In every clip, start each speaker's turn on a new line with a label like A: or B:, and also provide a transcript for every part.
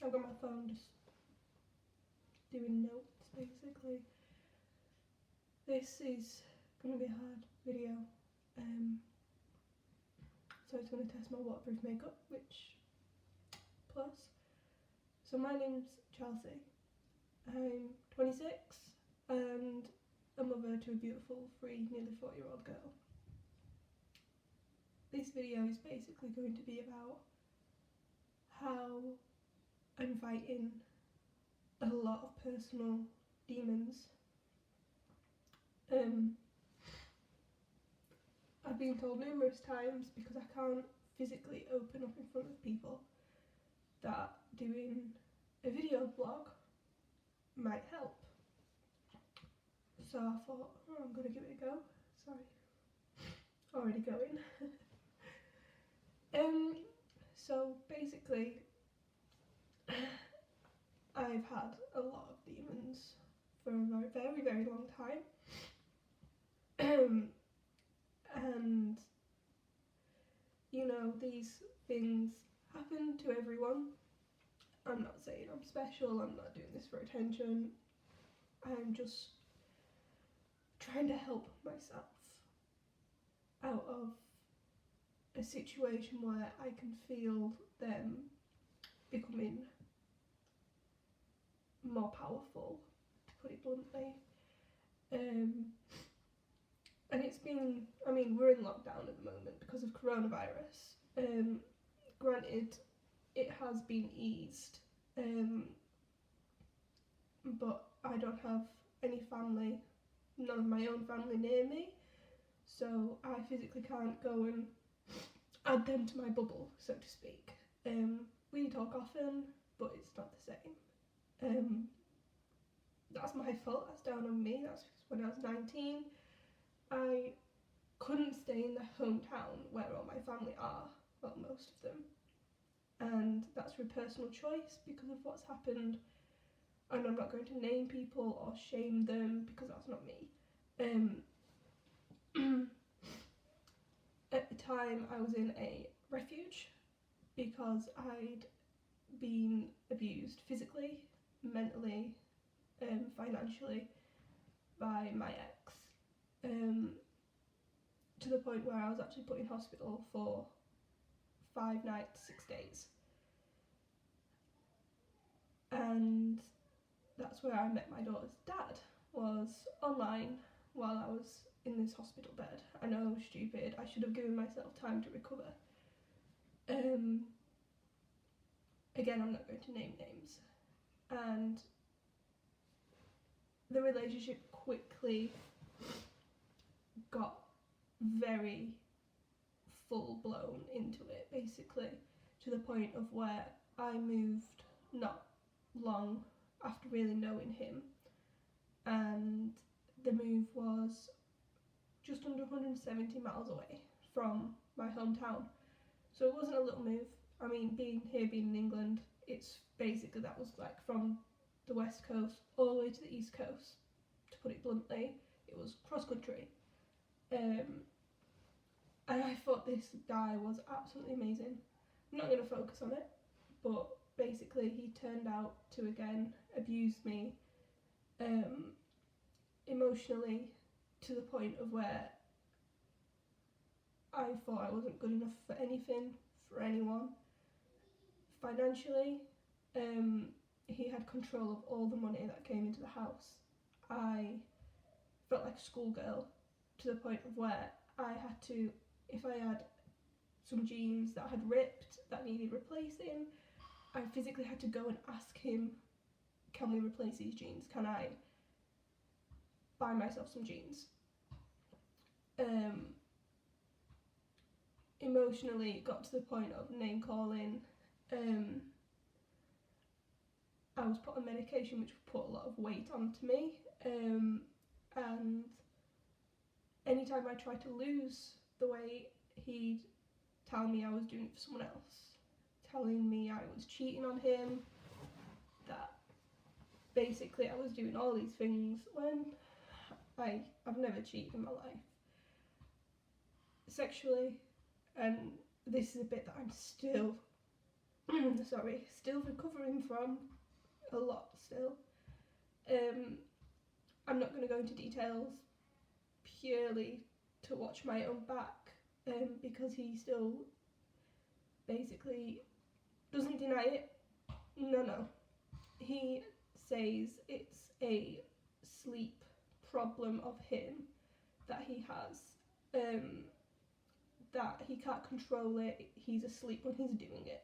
A: I've got my phone just doing notes basically. This is going to be a hard video, so it's going to test my waterproof makeup, which plus. So my name's Chelsea, I'm 26 and a mother to a beautiful 3, nearly 4-year-old girl. This video is basically going to be about how I'm fighting a lot of personal demons. I've been told numerous times, because I can't physically open up in front of people, that doing a video blog might help. So I thought, oh, I'm going to give it a go. Sorry, already going. So basically, I've had a lot of demons for a very, very long time. And, you know, these things happen to everyone. I'm not saying I'm special, I'm not doing this for attention. I'm just trying to help myself out of a situation where I can feel them becoming more powerful, to put it bluntly. And it's been, I mean, we're in lockdown at the moment because of coronavirus. Granted, it has been eased, but I don't have any family, none of my own family near me, so I physically can't go and add them to my bubble, so to speak. We talk often, but it's not the same. That's my fault, that's down on me. That's because when I was 19, I couldn't stay in the hometown where all my family are, well, most of them, and that's through personal choice because of what's happened. And I'm not going to name people or shame them because that's not me. At the time, I was in a refuge because I'd been abused physically, mentally, financially by my ex, to the point where I was actually put in hospital for 5 nights, 6 days. And that's where I met my daughter's dad, was online while I was in this hospital bed. I know, stupid, I should have given myself time to recover. Again, I'm not going to name names. And the relationship quickly got very full blown into it, basically, to the point of where I moved not long after really knowing him, and the move was just under 170 miles away from my hometown. So it wasn't a little move. I mean, being in England, it's basically, that was like from the west coast all the way to the east coast, to put it bluntly. It was cross country. And I thought this guy was absolutely amazing. I'm not going to focus on it, but basically he turned out to again abuse me emotionally, to the point of where I thought I wasn't good enough for anything, for anyone. Financially, he had control of all the money that came into the house. I felt like a schoolgirl, to the point of where I had to, if I had some jeans that had ripped, that needed replacing, I physically had to go and ask him, can we replace these jeans? Can I buy myself some jeans? Emotionally, it got to the point of name calling. I was put on medication which put a lot of weight onto me, and anytime I tried to lose the weight, he'd tell me I was doing it for someone else, telling me I was cheating on him, that basically I was doing all these things when I've never cheated in my life sexually. And this is a bit that I'm still sorry, still recovering from a lot still. I'm not going to go into details purely to watch my own back, because he still basically doesn't deny it. No. He says it's a sleep problem of him that he has, that he can't control it, he's asleep when he's doing it.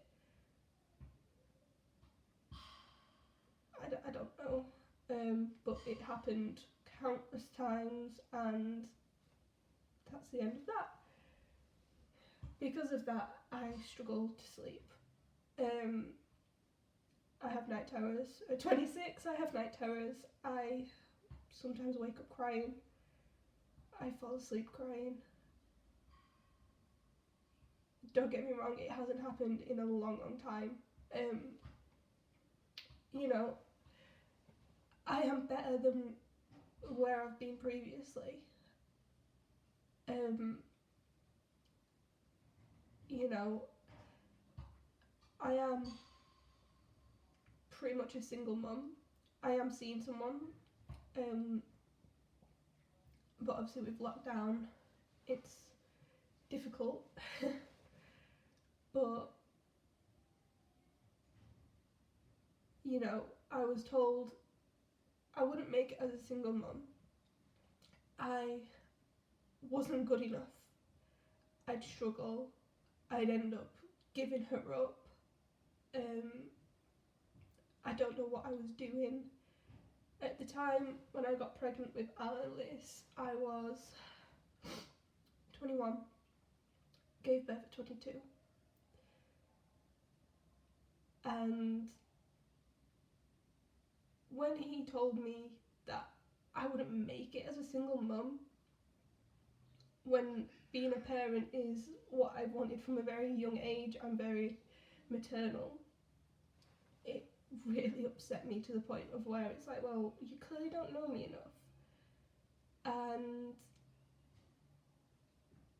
A: I don't know, but it happened countless times, and that's the end of that. Because of that, I struggle to sleep. I have night terrors. At 26, I have night terrors. I sometimes wake up crying. I fall asleep crying. Don't get me wrong, it hasn't happened in a long time. You know, I am better than where I've been previously. You know, I am pretty much a single mum. I am seeing someone, but obviously with lockdown, it's difficult. But, you know, I was told I wouldn't make it as a single mum. I wasn't good enough. I'd struggle. I'd end up giving her up. I don't know what I was doing. At the time when I got pregnant with Alice, I was 21, gave birth at 22. And when he told me that I wouldn't make it as a single mum, when being a parent is what I wanted from a very young age, I'm very maternal, it really upset me to the point of where it's like, well, you clearly don't know me enough. And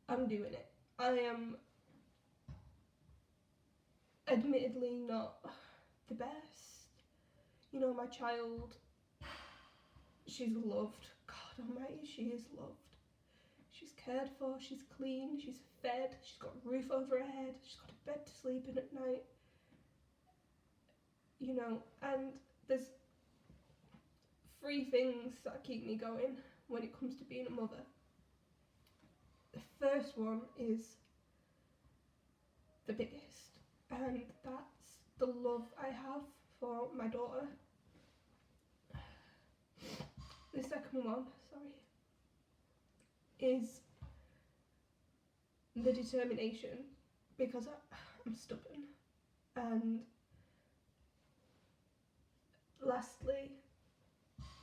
A: I'm doing it. I am admittedly not the best. You know, my child, she's loved. God almighty, she is loved. She's cared for, she's clean, she's fed, she's got a roof over her head, she's got a bed to sleep in at night. You know, and there's 3 things that keep me going when it comes to being a mother. The first one is the biggest, and that's the love I have for my daughter. The second one, is the determination, because I'm stubborn. And lastly,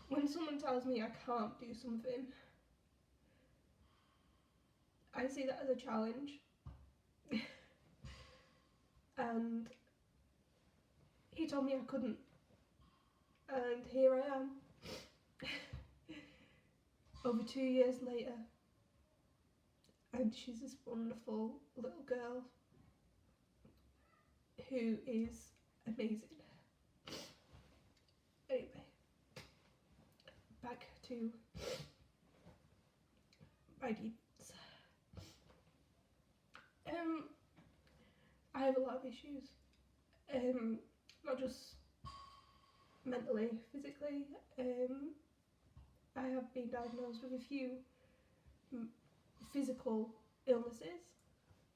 A: when someone tells me I can't do something, I see that as a challenge. And he told me I couldn't, and here I am. Over 2 years later, and she's this wonderful little girl who is amazing. Anyway, back to my deeds. I have a lot of issues, not just mentally, physically. I have been diagnosed with a few physical illnesses.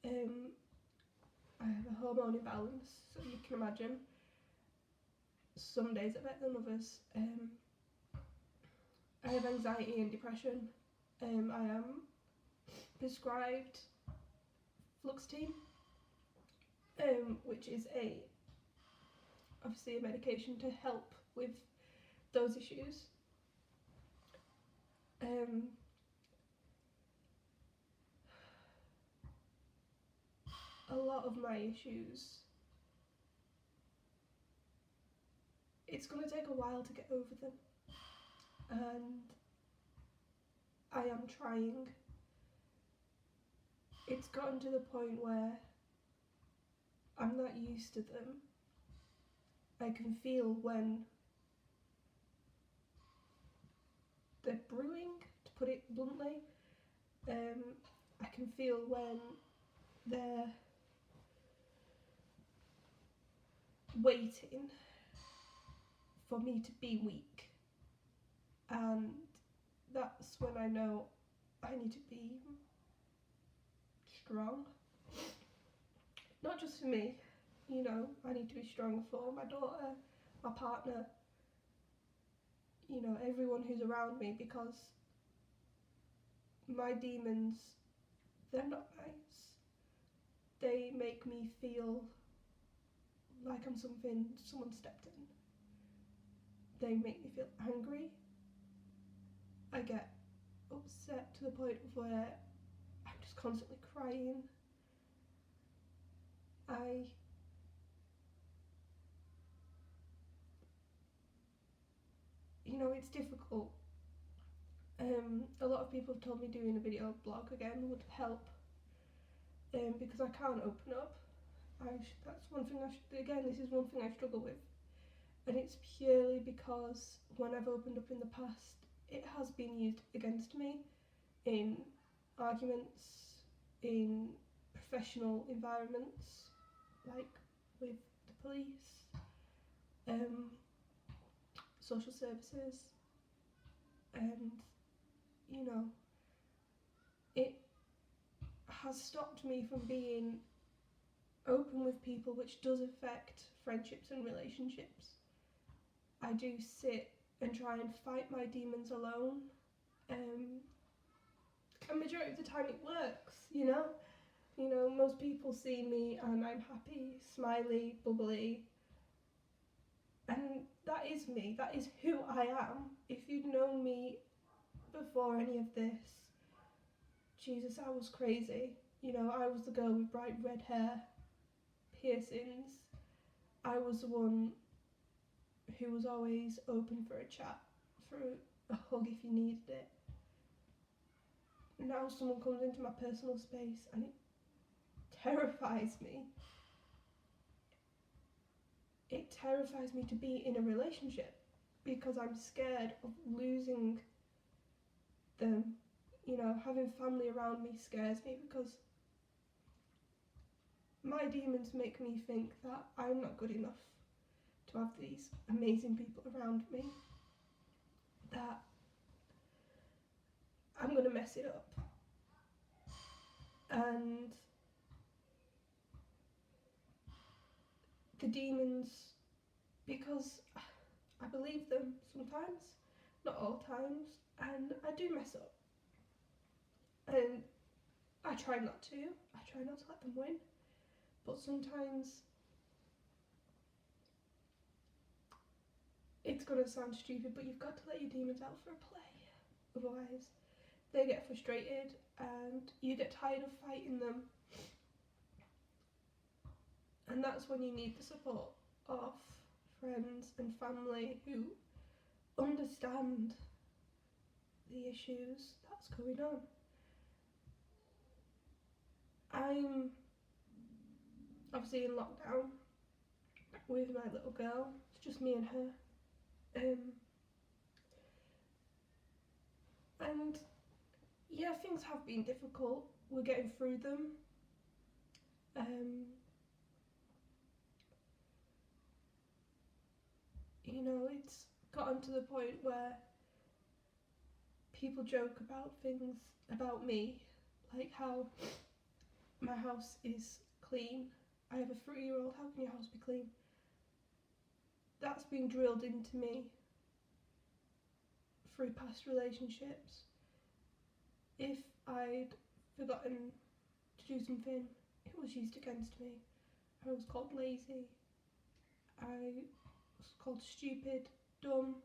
A: I have a hormone imbalance, so you can imagine. Some days are better than others. I have anxiety and depression. I am prescribed Fluoxetine, which is obviously a medication to help with those issues. A lot of my issues, it's going to take a while to get over them, and I am trying. It's gotten to the point where I'm that used to them. I can feel when they're brewing, to put it bluntly. I can feel when they're waiting for me to be weak, and that's when I know I need to be strong. Not just for me, you know, I need to be strong for my daughter, my partner, you know, everyone who's around me, because my demons, they're not nice. They make me feel like I'm something someone stepped in. They make me feel angry. I get upset to the point of where I'm just constantly crying. You know, it's difficult. A lot of people have told me doing a video blog again would help, because I can't open up. That's one thing this is one thing I struggle with, and it's purely because when I've opened up in the past, it has been used against me in arguments, in professional environments, like with the police, social services, and you know, it has stopped me from being open with people, which does affect friendships and relationships. I do sit and try and fight my demons alone, and majority of the time it works, you know. You know, most people see me and I'm happy, smiley, bubbly, and that is me, that is who I am. If you'd known me before any of this, Jesus, I was crazy. You know, I was the girl with bright red hair, piercings. I was the one who was always open for a chat, for a hug if you needed it. Now someone comes into my personal space and it terrifies me. It terrifies me to be in a relationship because I'm scared of losing them. You know, having family around me scares me because my demons make me think that I'm not good enough to have these amazing people around me, that I'm going to mess it up. And the demons, because I believe them sometimes, not all times, and I do mess up. And I try not to. I try not to let them win. But sometimes it's going to sound stupid, but you've got to let your demons out for a play. Otherwise, they get frustrated and you get tired of fighting them. And that's when you need the support of friends and family who understand the issues that's going on. I'm obviously in lockdown with my little girl. It's just me and her. And yeah, things have been difficult. We're getting through them. You know, it's gotten to the point where people joke about things about me, like how my house is clean. I have a 3-year-old, how can your house be clean? That's been drilled into me through past relationships. If I'd forgotten to do something, it was used against me. I was called lazy, I was called stupid, dumb.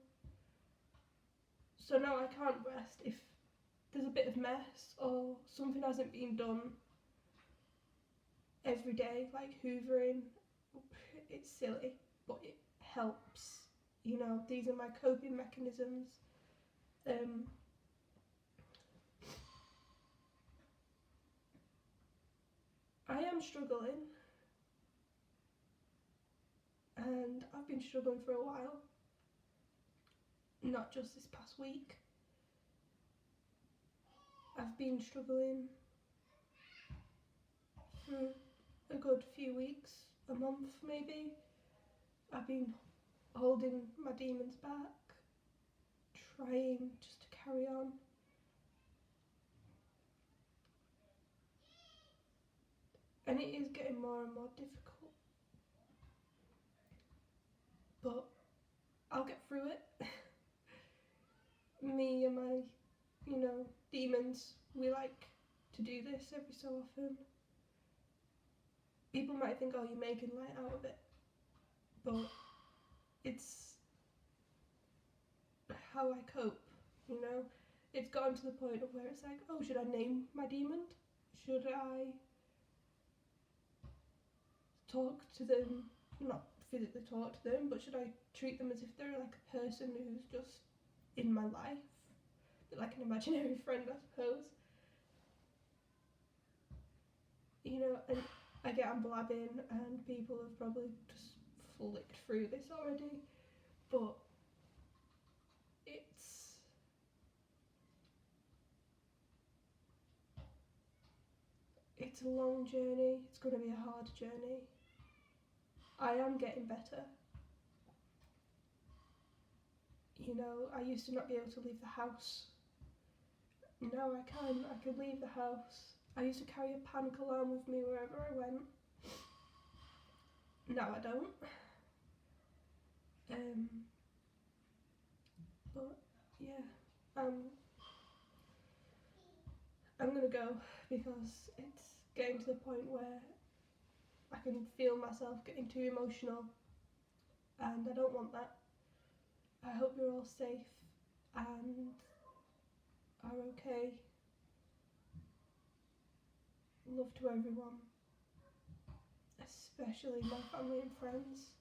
A: So now I can't rest if there's a bit of mess or something hasn't been done every day, like hoovering. It's silly, but it helps. You know, these are my coping mechanisms. I am struggling, and I've been struggling for a while, not just this past week. I've been struggling for a good few weeks, a month maybe. I've been holding my demons back, trying just to carry on. And it is getting more and more difficult. But I'll get through it. Me and my, demons, we like to do this every so often. People might think, oh, you're making light out of it. But it's how I cope, It's gotten to the point of where it's like, oh, should I name my demon? Should I talk to them? Not physically talk to them, but should I treat them as if they're like a person who's just in my life? Like an imaginary friend, I suppose. And again, I'm blabbing, and people have probably just flicked through this already, but it's a long journey. It's going to be a hard journey. I am getting better. I used to not be able to leave the house. Now I can. I can leave the house. I used to carry a panic alarm with me wherever I went. Now I don't. But yeah, I'm gonna go because it's getting to the point where I can feel myself getting too emotional, and I don't want that. I hope you're all safe and are okay. Love to everyone, especially my family and friends.